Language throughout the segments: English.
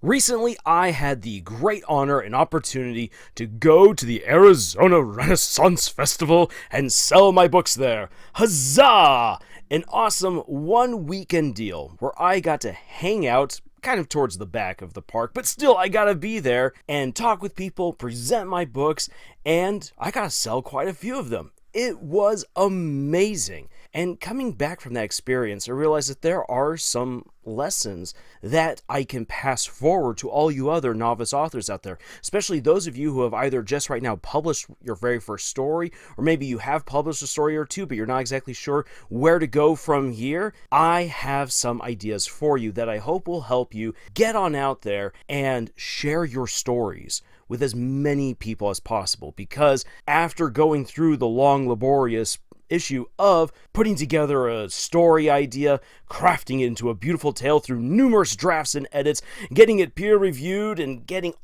Recently, I had the great honor and opportunity to go to the Arizona Renaissance Festival and sell my books there. Huzzah! An awesome one-weekend deal where I got to hang out kind of towards the back of the park, but still I gotta be there and talk with people, present my books, and I gotta sell quite a few of them. It was amazing. And coming back from that experience, I realized that there are some lessons that I can pass forward to all you other novice authors out there, especially those of you who have either just right now published your very first story, or maybe you have published a story or two, but you're not exactly sure where to go from here. I have some ideas for you that I hope will help you get on out there and share your stories with as many people as possible, because after going through the long, laborious issue of putting together a story idea, crafting it into a beautiful tale through numerous drafts and edits, getting it peer reviewed, and getting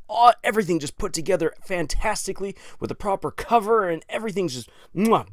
everything just put together fantastically with the proper cover and everything just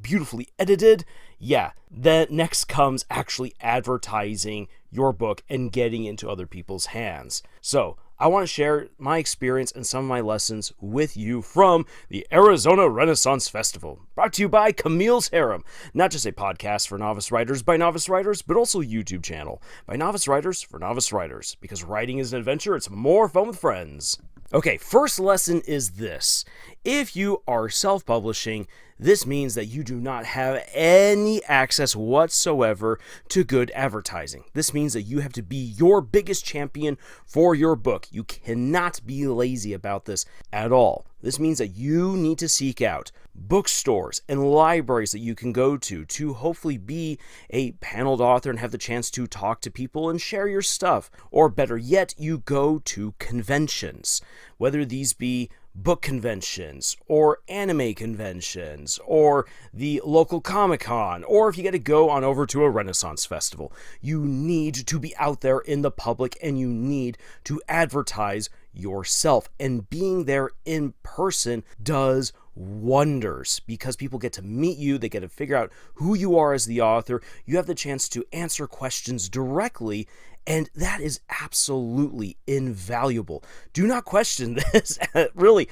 beautifully edited. Yeah, then next comes actually advertising your book and getting into other people's hands. So I want to share my experience and some of my lessons with you from the Arizona Renaissance Festival, brought to you by Camille's Harem, not just a podcast for novice writers by novice writers, but also a YouTube channel by novice writers for novice writers, because writing is an adventure, it's more fun with friends. Okay, first lesson is this. If you are self-publishing, this means that you do not have any access whatsoever to good advertising. This means that you have to be your biggest champion for your book. You cannot be lazy about this at all. This means that you need to seek out bookstores and libraries that you can go to hopefully be a paneled author and have the chance to talk to people and share your stuff. Or better yet, you go to conventions, whether these be book conventions or anime conventions or the local Comic-Con, or if you get to go on over to a Renaissance festival. You need to be out there in the public and you need to advertise yourself, and being there in person does wonders, because people get to meet you, they get to figure out who you are as the author, you have the chance to answer questions directly, and that is absolutely invaluable. Do not question this. Really,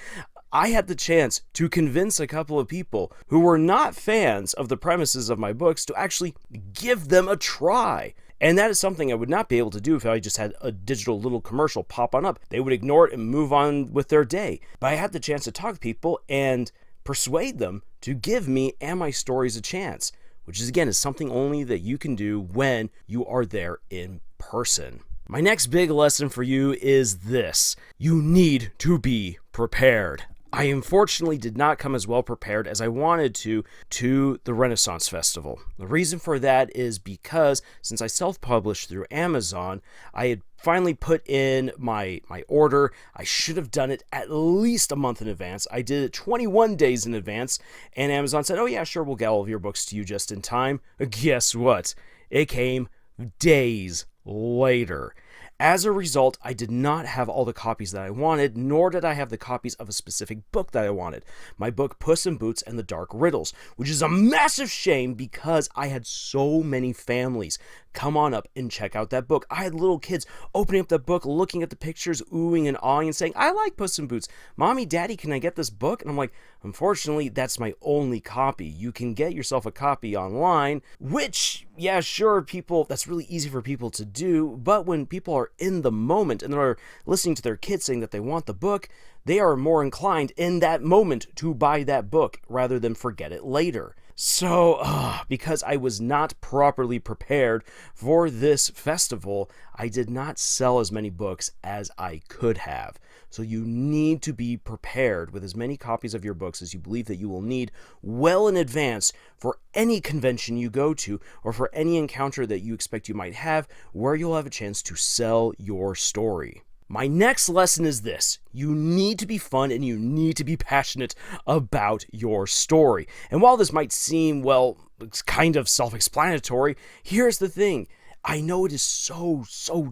I had the chance to convince a couple of people who were not fans of the premises of my books to actually give them a try. And that is something I would not be able to do if I just had a digital little commercial pop on up. They would ignore it and move on with their day. But I had the chance to talk to people and persuade them to give me and my stories a chance, which is, again, is something only that you can do when you are there in person. My next big lesson for you is this. You need to be prepared. I unfortunately did not come as well prepared as I wanted to the Renaissance Festival. The reason for that is because since I self-published through Amazon, I had finally put in my order. I should have done it at least a month in advance. I did it 21 days in advance, and Amazon said, oh yeah, sure, we'll get all of your books to you just in time. Guess what? It came days later. As a result, I did not have all the copies that I wanted, nor did I have the copies of a specific book that I wanted. My book, Puss in Boots and the Dark Riddles, which is a massive shame because I had so many families come on up and check out that book. I had little kids opening up that book, looking at the pictures, oohing and awing and saying, I like Puss in Boots. Mommy, Daddy, can I get this book? And I'm like, unfortunately, that's my only copy. You can get yourself a copy online, which, yeah, sure, people, that's really easy for people to do, but when people are in the moment and they're listening to their kids saying that they want the book, they are more inclined in that moment to buy that book rather than forget it later. So, because I was not properly prepared for this festival, I did not sell as many books as I could have. So you need to be prepared with as many copies of your books as you believe that you will need well in advance for any convention you go to or for any encounter that you expect you might have where you'll have a chance to sell your story. My next lesson is this. You need to be fun and you need to be passionate about your story. And while this might seem, well, it's kind of self-explanatory, here's the thing. I know it is so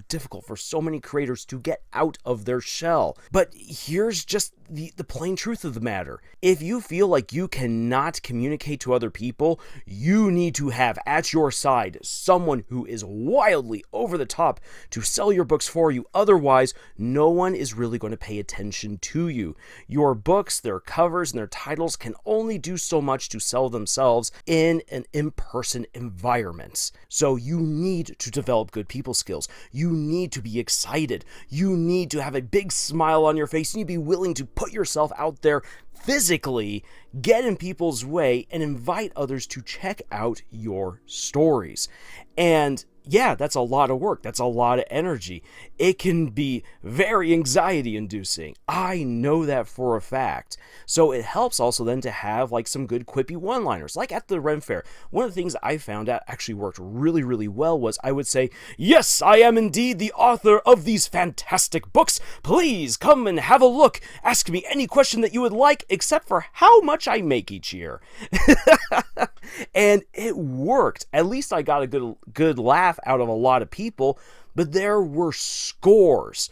difficult for so many creators to get out of their shell. But here's just the plain truth of the matter. If you feel like you cannot communicate to other people, you need to have at your side someone who is wildly over the top to sell your books for you. Otherwise, no one is really going to pay attention to you. Your books, their covers, and their titles can only do so much to sell themselves in an in-person environment. So you need to develop good people skills. You need to be excited. You need to have a big smile on your face. You need to be willing to put yourself out there physically, get in people's way, and invite others to check out your stories. And yeah, that's a lot of work. That's a lot of energy. It can be very anxiety inducing. I know that for a fact. So it helps also then to have like some good quippy one-liners. Like at the Ren Fair, one of the things I found out actually worked really, really well was I would say, "Yes, I am indeed the author of these fantastic books. Please come and have a look. Ask me any question that you would like, except for how much I make each year." And it worked. At least I got a good laugh out of a lot of people, but there were scores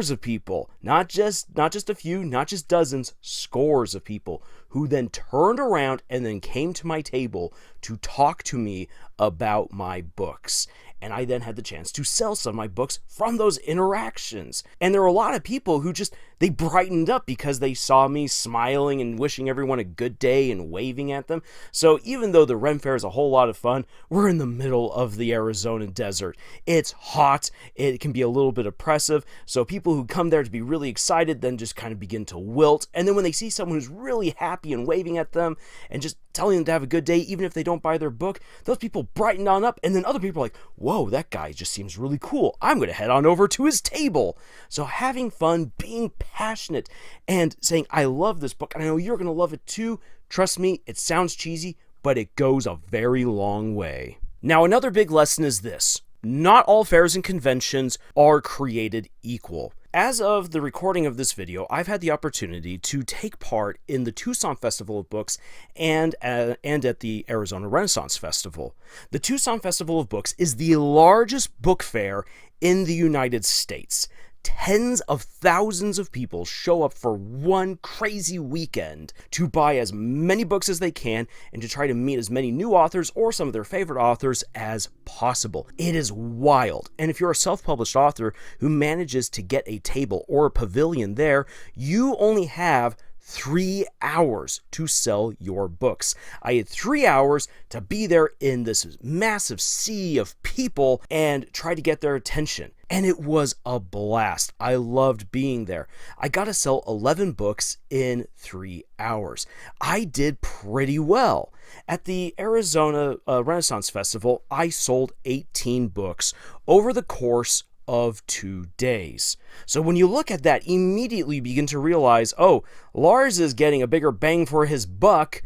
of people, not just a few, not just dozens, scores of people who then turned around and then came to my table to talk to me about my books. And I then had the chance to sell some of my books from those interactions. And there were a lot of people who they brightened up because they saw me smiling and wishing everyone a good day and waving at them. So even though the Ren Fair is a whole lot of fun, we're in the middle of the Arizona desert. It's hot. It can be a little bit oppressive. So people who come there to be really excited then just kind of begin to wilt. And then when they see someone who's really happy and waving at them and just telling them to have a good day, even if they don't buy their book, those people brighten on up. And then other people are like, "Whoa, that guy just seems really cool. I'm going to head on over to his table." So having fun, being passionate, and saying, "I love this book, and I know you're going to love it too." Trust me, it sounds cheesy, but it goes a very long way. Now, another big lesson is this. Not all fairs and conventions are created equal. As of the recording of this video, I've had the opportunity to take part in the Tucson Festival of Books and at the Arizona Renaissance Festival. The Tucson Festival of Books is the largest book fair in the United States. Tens of thousands of people show up for one crazy weekend to buy as many books as they can and to try to meet as many new authors or some of their favorite authors as possible. It is wild. And if you're a self-published author who manages to get a table or a pavilion there, you only have 3 hours to sell your books. I had 3 hours to be there in this massive sea of people and try to get their attention. And it was a blast. I loved being there. I got to sell 11 books in 3 hours. I did pretty well. At the Arizona Renaissance Festival, I sold 18 books over the course of 2 days. So when you look at that, immediately you begin to realize, oh, Lars is getting a bigger bang for his buck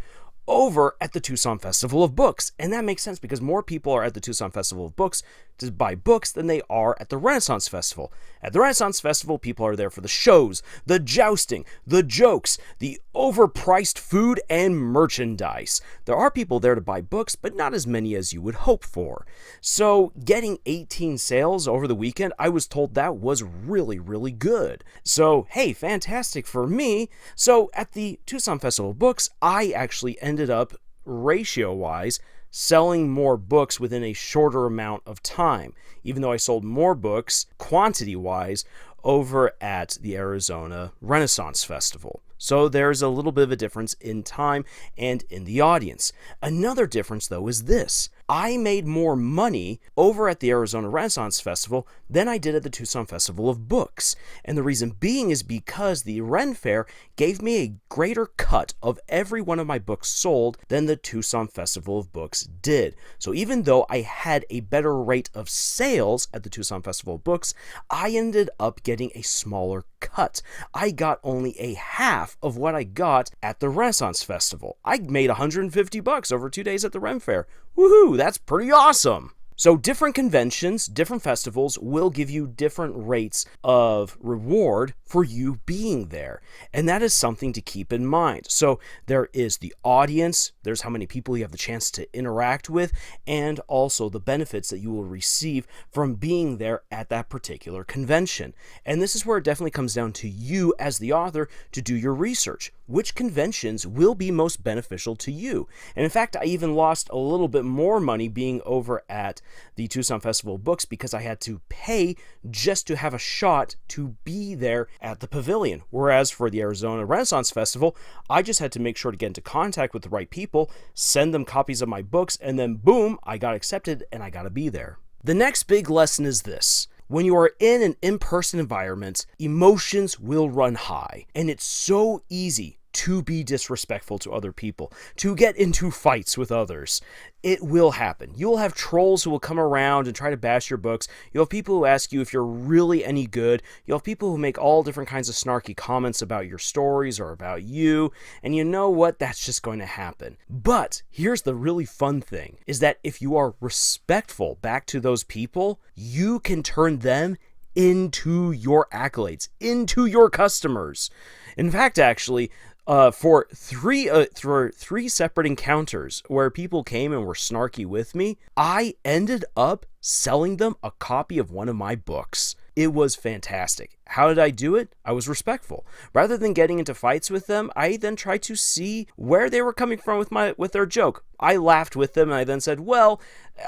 over at the Tucson Festival of Books. And that makes sense because more people are at the Tucson Festival of Books to buy books than they are at the Renaissance Festival. At the Renaissance Festival, people are there for the shows, the jousting, the jokes, the overpriced food and merchandise. There are people there to buy books, but not as many as you would hope for. So getting 18 sales over the weekend, I was told that was really, really good. So, hey, fantastic for me. So at the Tucson Festival of Books, I actually ended up, ratio-wise, selling more books within a shorter amount of time, even though I sold more books, quantity-wise, over at the Arizona Renaissance Festival. So there's a little bit of a difference in time and in the audience. Another difference, though, is this. I made more money over at the Arizona Renaissance Festival than I did at the Tucson Festival of Books. And the reason being is because the Ren Fair gave me a greater cut of every one of my books sold than the Tucson Festival of Books did. So even though I had a better rate of sales at the Tucson Festival of Books, I ended up getting a smaller cut. I got only a half of what I got at the Renaissance Festival. I made $150 over 2 days at the Ren Fair. Woohoo, that's pretty awesome. So different conventions, different festivals will give you different rates of reward for you being there. And that is something to keep in mind. So there is the audience, there's how many people you have the chance to interact with, and also the benefits that you will receive from being there at that particular convention. And this is where it definitely comes down to you as the author to do your research. Which conventions will be most beneficial to you? And in fact, I even lost a little bit more money being over at the Tucson Festival of Books because I had to pay just to have a shot to be there at the pavilion. Whereas for the Arizona Renaissance Festival, I just had to make sure to get into contact with the right people, send them copies of my books, and then boom, I got accepted and I got to be there. The next big lesson is this. When you are in an in-person environment, emotions will run high, and it's so easy to be disrespectful to other people, to get into fights with others. It will happen. You'll have trolls who will come around and try to bash your books. You'll have people who ask you if you're really any good. You'll have people who make all different kinds of snarky comments about your stories or about you. And you know what? That's just going to happen. But here's the really fun thing, is that if you are respectful back to those people, you can turn them into your accolades, into your customers. In fact, actually, for three separate encounters where people came and were snarky with me, I ended up selling them a copy of one of my books. It was fantastic. How did I do it? I was respectful. Rather than getting into fights with them, I then tried to see where they were coming from with their joke. I laughed with them and I then said, well,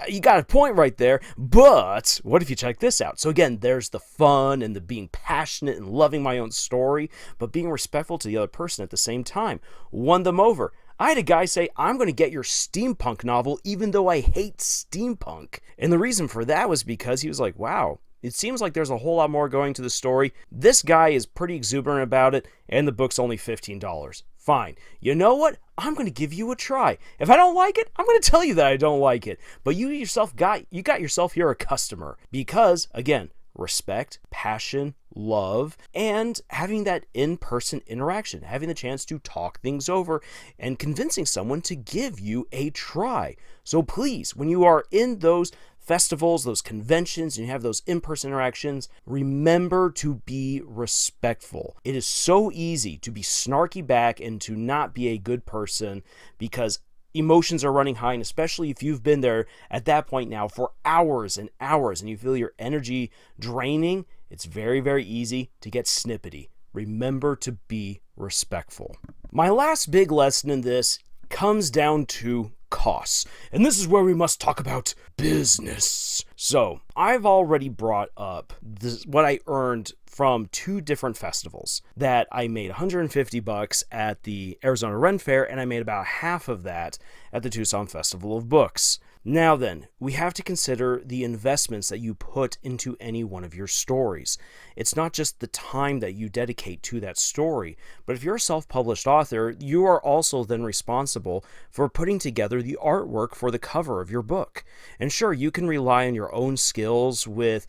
you got a point right there, but what if you check this out? So again, there's the fun and the being passionate and loving my own story, but being respectful to the other person at the same time. Won them over. I had a guy say, I'm going to get your steampunk novel even though I hate steampunk. And the reason for that was because he was like, wow, it seems like there's a whole lot more going to the story. This guy is pretty exuberant about it, and the book's only $15. Fine. You know what? I'm going to give you a try. If I don't like it, I'm going to tell you that I don't like it. But you got yourself here a customer because, again, respect, passion, love, and having that in-person interaction, having the chance to talk things over and convincing someone to give you a try. So please, when you are in those festivals, those conventions, and you have those in-person interactions, remember to be respectful. It is so easy to be snarky back and to not be a good person because emotions are running high, and especially if you've been there at that point now for hours and hours and you feel your energy draining, it's very, very easy to get snippety. Remember to be respectful. My last big lesson in this comes down to costs. And this is where we must talk about business. So I've already brought up what I earned from two different festivals. That I made $150 at the Arizona Ren Fair, and I made about half of that at the Tucson Festival of Books. Now then, we have to consider the investments that you put into any one of your stories. It's not just the time that you dedicate to that story, but if you're a self-published author, you are also then responsible for putting together the artwork for the cover of your book. And sure, you can rely on your own skills with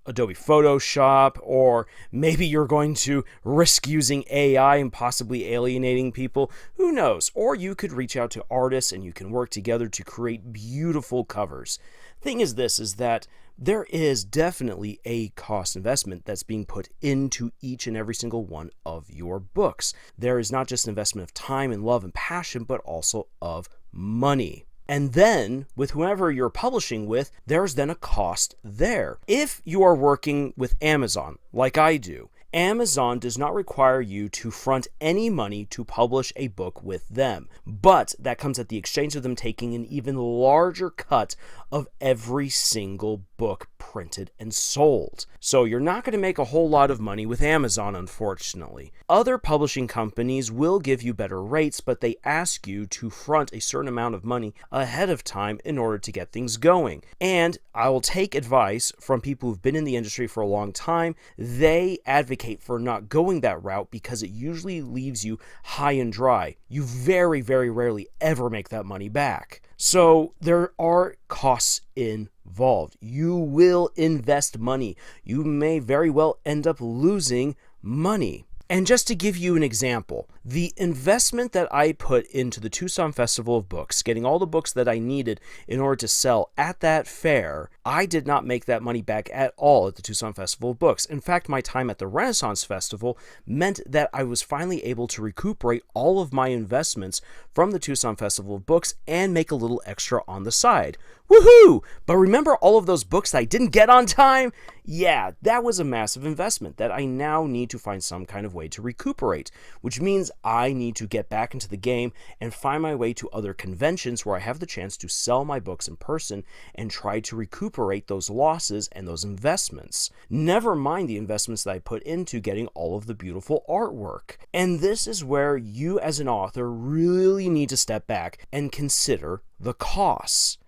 Adobe Photoshop, or maybe you're going to risk using AI and possibly alienating people. Who knows? Or you could reach out to artists and you can work together to create beautiful covers. Thing is that there is definitely a cost investment that's being put into each and every single one of your books. There is not just an investment of time and love and passion, but also of money. And then, with whoever you're publishing with, there's then a cost there. If you are working with Amazon, like I do, Amazon does not require you to front any money to publish a book with them, but that comes at the exchange of them taking an even larger cut of every single book printed and sold. So you're not going to make a whole lot of money with Amazon, unfortunately. Other publishing companies will give you better rates, but they ask you to front a certain amount of money ahead of time in order to get things going. And I will take advice from people who've been in the industry for a long time. They advocate for not going that route because it usually leaves you high and dry. You very, very rarely ever make that money back. So there are costs involved. You will invest money. You may very well end up losing money. And just to give you an example, the investment that I put into the Tucson Festival of Books, getting all the books that I needed in order to sell at that fair, I did not make that money back at all at the Tucson Festival of Books. In fact, my time at the Renaissance Festival meant that I was finally able to recuperate all of my investments from the Tucson Festival of Books and make a little extra on the side. Woohoo! But remember all of those books that I didn't get on time? Yeah, that was a massive investment that I now need to find some kind of way to recuperate, which means I need to get back into the game and find my way to other conventions where I have the chance to sell my books in person and try to recuperate those losses and those investments. Never mind the investments that I put into getting all of the beautiful artwork. And this is where you as an author really need to step back and consider the costs.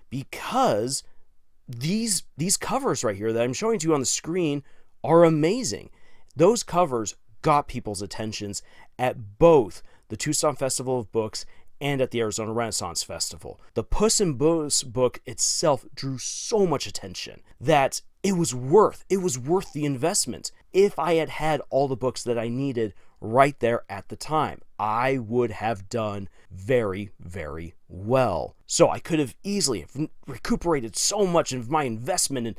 Because these covers right here that I'm showing to you on the screen are amazing. Those covers got people's attentions at both the Tucson Festival of Books and at the Arizona Renaissance Festival. The Puss in Boots book itself drew so much attention that it was worth the investment. If I had had all the books that I needed right there at the time, I would have done very, very well. So I could have easily recuperated so much of my investment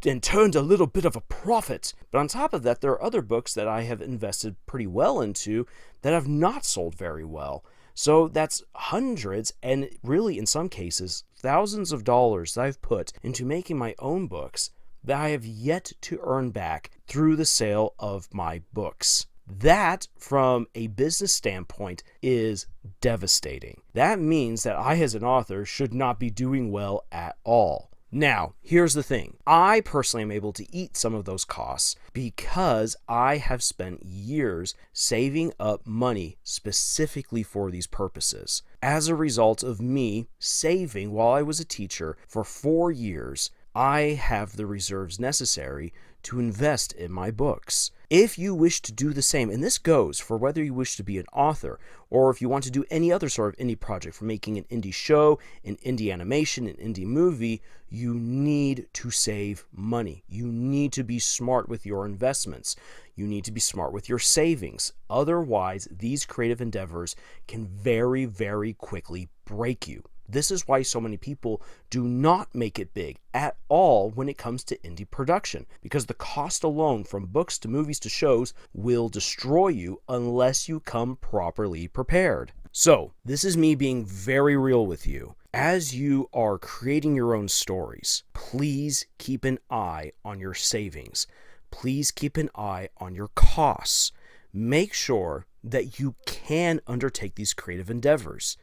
and turned a little bit of a profit. But on top of that, there are other books that I have invested pretty well into that have not sold very well. So that's hundreds, and really in some cases, thousands of dollars that I've put into making my own books that I have yet to earn back through the sale of my books. That, from a business standpoint, is devastating. That means that I, as an author, should not be doing well at all. Now, here's the thing. I personally am able to eat some of those costs because I have spent years saving up money specifically for these purposes. As a result of me saving while I was a teacher for 4 years, I have the reserves necessary to invest in my books. If you wish to do the same, and this goes for whether you wish to be an author or if you want to do any other sort of indie project, from making an indie show, an indie animation, an indie movie, you need to save money. You need to be smart with your investments. You need to be smart with your savings. Otherwise, these creative endeavors can very, very quickly break you. This is why so many people do not make it big at all when it comes to indie production, because the cost alone, from books to movies to shows, will destroy you unless you come properly prepared. So, this is me being very real with you. As you are creating your own stories, please keep an eye on your savings. Please keep an eye on your costs. Make sure that you can undertake these creative endeavors.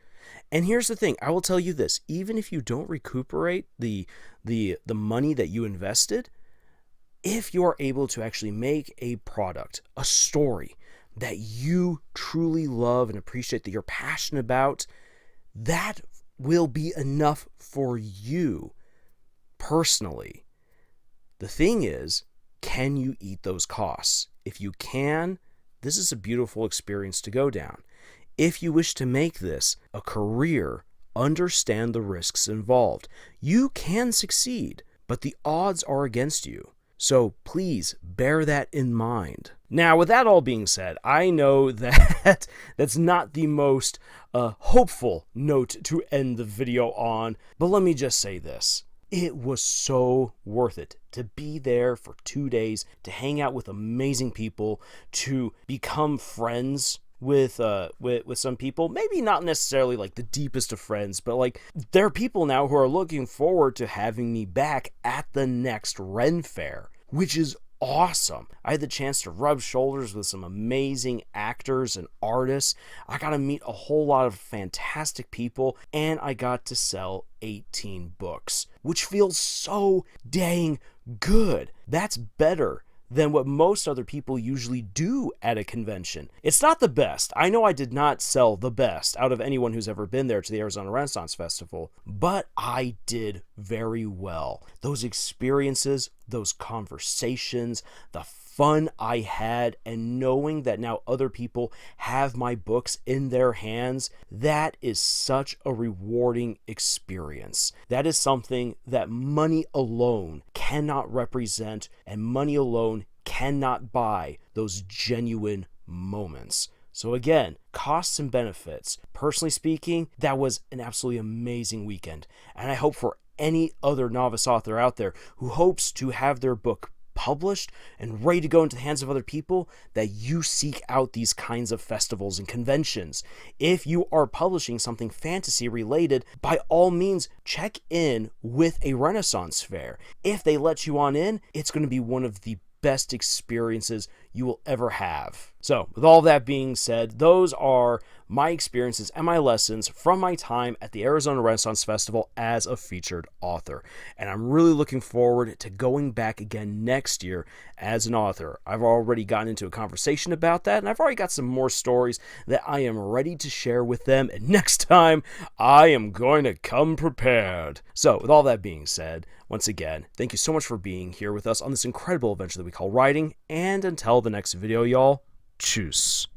And here's the thing, I will tell you this, even if you don't recuperate the money that you invested, if you are able to actually make a product, a story that you truly love and appreciate, that you're passionate about, that will be enough for you personally. The thing is, can you eat those costs? If you can, this is a beautiful experience to go down. If you wish to make this a career, understand the risks involved. You can succeed, but the odds are against you. So please bear that in mind. Now, with that all being said, I know that that's not the most hopeful note to end the video on, but let me just say this. It was so worth it to be there for 2 days, to hang out with amazing people, to become friends with some people. Maybe not necessarily like the deepest of friends, but like there are people now who are looking forward to having me back at the next Ren Fair, which is awesome. I had the chance to rub shoulders with some amazing actors and artists. I got to meet a whole lot of fantastic people, and I got to sell 18 books, which feels so dang good. That's better than what most other people usually do at a convention. It's not the best. I know I did not sell the best out of anyone who's ever been there to the Arizona Renaissance Festival, but I did very well. Those experiences, those conversations, the fun I had, and knowing that now other people have my books in their hands, that is such a rewarding experience. That is something that money alone cannot represent, and money alone cannot buy those genuine moments. So again, costs and benefits. Personally speaking, that was an absolutely amazing weekend. And I hope for any other novice author out there who hopes to have their book published and ready to go into the hands of other people, that you seek out these kinds of festivals and conventions. If you are publishing something fantasy related, by all means check in with a Renaissance fair. If they let you on in, it's going to be one of the best experiences you will ever have. So, with all that being said, those are my experiences and my lessons from my time at the Arizona Renaissance Festival as a featured author. And I'm really looking forward to going back again next year as an author. I've already gotten into a conversation about that, and I've already got some more stories that I am ready to share with them. And next time, I am going to come prepared. So, with all that being said, once again, thank you so much for being here with us on this incredible adventure that we call writing. And until the next video, y'all, tschüss.